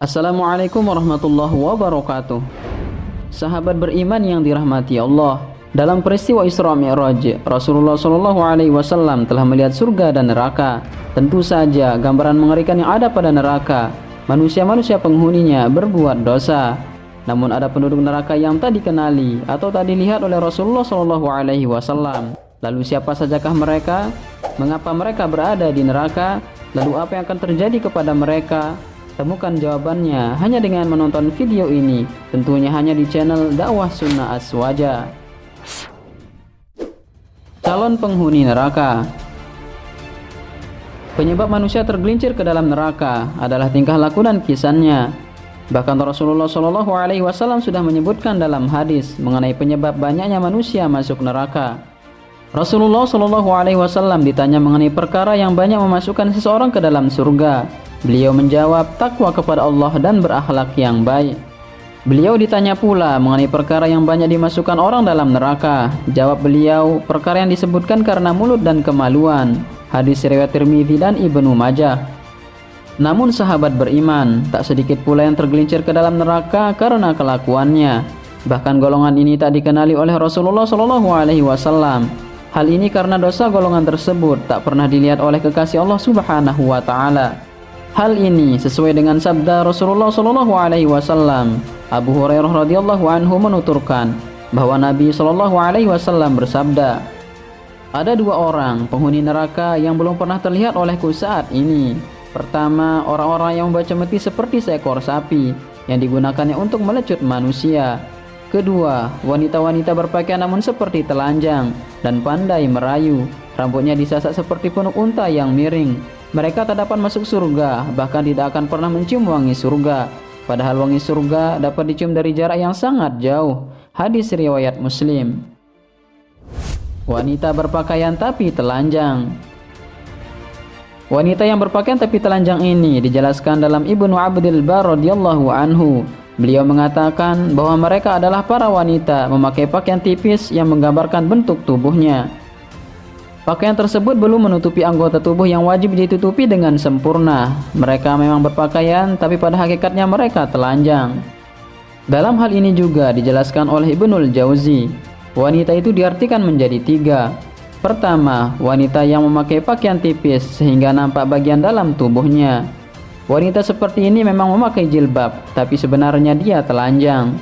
Assalamualaikum warahmatullahi wabarakatuh. Sahabat beriman yang dirahmati Allah, dalam peristiwa Isra Mi'raj, Rasulullah SAW telah melihat surga dan neraka. Tentu saja gambaran mengerikan yang ada pada neraka. Manusia-manusia penghuninya berbuat dosa. Namun ada penduduk neraka yang tak dikenali atau tak dilihat oleh Rasulullah SAW. Lalu siapa sajakah mereka? Mengapa mereka berada di neraka? Lalu apa yang akan terjadi kepada mereka? Temukan jawabannya hanya dengan menonton video ini, tentunya hanya di channel Dakwah Sunnah Aswaja. Calon penghuni neraka. Penyebab manusia tergelincir ke dalam neraka adalah tingkah laku dan kisannya. Bahkan Rasulullah SAW sudah menyebutkan dalam hadis mengenai penyebab banyaknya manusia masuk neraka. Rasulullah SAW ditanya mengenai perkara yang banyak memasukkan seseorang ke dalam surga. Beliau menjawab, takwa kepada Allah dan berakhlak yang baik. Beliau ditanya pula mengenai perkara yang banyak dimasukkan orang dalam neraka. Jawab beliau, perkara yang disebutkan karena mulut dan kemaluan. Hadis riwayat Tirmidzi dan Ibnu Majah. Namun sahabat beriman, tak sedikit pula yang tergelincir ke dalam neraka karena kelakuannya. Bahkan golongan ini tak dikenali oleh Rasulullah SAW. Hal ini karena dosa golongan tersebut tak pernah dilihat oleh kekasih Allah Subhanahu wa Ta'ala. Hal ini sesuai dengan sabda Rasulullah SAW. Abu Hurairah radhiyallahu anhu menuturkan bahwa Nabi SAW bersabda, ada dua orang penghuni neraka yang belum pernah terlihat olehku saat ini. Pertama, orang-orang yang membaca meti seperti seekor sapi yang digunakannya untuk melecut manusia. Kedua, wanita-wanita berpakaian namun seperti telanjang dan pandai merayu. Rambutnya disasak seperti punuk unta yang miring. Mereka tak dapat masuk surga, bahkan tidak akan pernah mencium wangi surga. Padahal wangi surga dapat dicium dari jarak yang sangat jauh. Hadis riwayat Muslim. Wanita berpakaian tapi telanjang. Wanita yang berpakaian tapi telanjang ini dijelaskan dalam Ibnu Abdul Bar radhiyallahu anhu. Beliau mengatakan bahwa mereka adalah para wanita memakai pakaian tipis yang menggambarkan bentuk tubuhnya. Pakaian tersebut belum menutupi anggota tubuh yang wajib ditutupi dengan sempurna. Mereka memang berpakaian, tapi pada hakikatnya mereka telanjang. Dalam hal ini juga dijelaskan oleh Ibnul Jauzi. Wanita itu diartikan menjadi tiga. Pertama, wanita yang memakai pakaian tipis sehingga nampak bagian dalam tubuhnya. Wanita seperti ini memang memakai jilbab, tapi sebenarnya dia telanjang.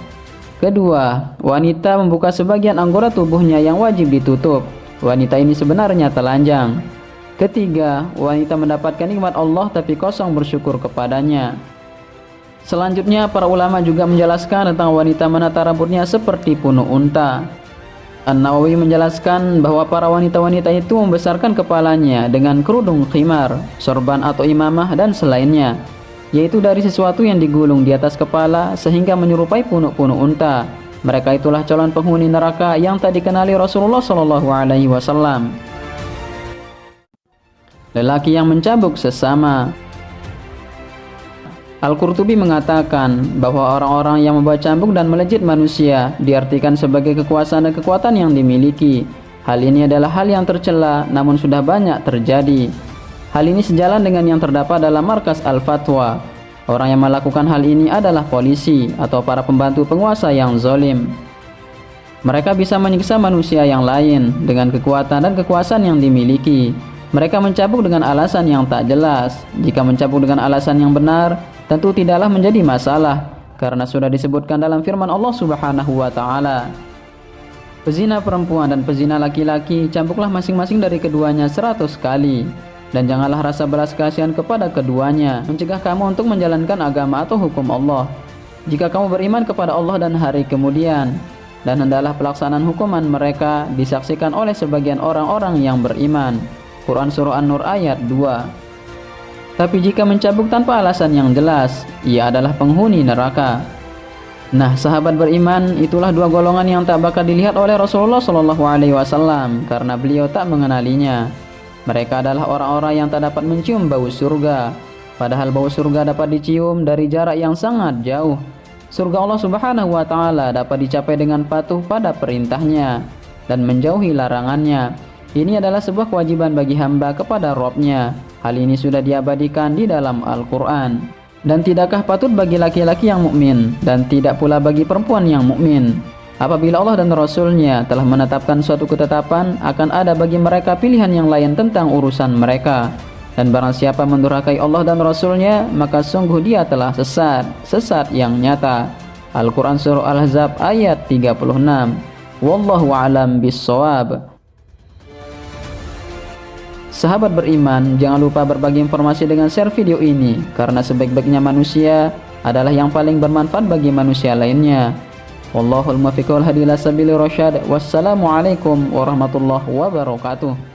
Kedua, wanita membuka sebagian anggota tubuhnya yang wajib ditutup. Wanita ini sebenarnya telanjang. Ketiga, wanita mendapatkan nikmat Allah tapi kosong bersyukur kepadanya. Selanjutnya, para ulama juga menjelaskan tentang wanita menata rambutnya seperti punuk unta. An-Nawawi menjelaskan bahwa para wanita-wanita itu membesarkan kepalanya dengan kerudung khimar, sorban atau imamah dan selainnya, yaitu dari sesuatu yang digulung di atas kepala sehingga menyerupai punuk-punuk unta. Mereka itulah calon penghuni neraka yang tak dikenali Rasulullah SAW. Lelaki yang mencambuk sesama. Al-Qurtubi mengatakan bahwa orang-orang yang membawa cambuk dan melejit manusia diartikan sebagai kekuasaan dan kekuatan yang dimiliki. Hal ini adalah hal yang tercela namun sudah banyak terjadi. Hal ini sejalan dengan yang terdapat dalam markas Al-Fatwa. Orang yang melakukan hal ini adalah polisi atau para pembantu penguasa yang zalim. Mereka bisa menyiksa manusia yang lain dengan kekuatan dan kekuasaan yang dimiliki. Mereka mencambuk dengan alasan yang tak jelas. Jika mencambuk dengan alasan yang benar, tentu tidaklah menjadi masalah karena sudah disebutkan dalam firman Allah Subhanahu wa Ta'ala. Pezina perempuan dan pezina laki-laki cambuklah masing-masing dari keduanya 100 kali. Dan janganlah rasa belas kasihan kepada keduanya, mencegah kamu untuk menjalankan agama atau hukum Allah. Jika kamu beriman kepada Allah dan hari kemudian, dan hendaklah pelaksanaan hukuman mereka disaksikan oleh sebagian orang-orang yang beriman. Quran Surah An-Nur ayat 2. Tapi jika mencambuk tanpa alasan yang jelas, ia adalah penghuni neraka. Nah, sahabat beriman, itulah dua golongan yang tak bakal dilihat oleh Rasulullah SAW karena beliau tak mengenalinya. Mereka adalah orang-orang yang tak dapat mencium bau surga. Padahal bau surga dapat dicium dari jarak yang sangat jauh. Surga Allah Subhanahu wa Ta'ala dapat dicapai dengan patuh pada perintahnya dan menjauhi larangannya. Ini adalah sebuah kewajiban bagi hamba kepada Rabb-Nya. Hal ini sudah diabadikan di dalam Al-Quran. Dan tidakkah patut bagi laki-laki yang mukmin dan tidak pula bagi perempuan yang mukmin apabila Allah dan Rasul-Nya telah menetapkan suatu ketetapan akan ada bagi mereka pilihan yang lain tentang urusan mereka. Dan barang siapa mendurhakai Allah dan Rasul-Nya, maka sungguh dia telah sesat yang nyata. Al-Quran Surah Al-Ahzab ayat 36. Wallahu a'lam bissawab. Sahabat beriman, jangan lupa berbagi informasi dengan share video ini, karena sebaik-baiknya manusia adalah yang paling bermanfaat bagi manusia lainnya. Wallahul muwaffiq wal hadi ila sabilir rasyad. Wassalamualaikum warahmatullahi wabarakatuh.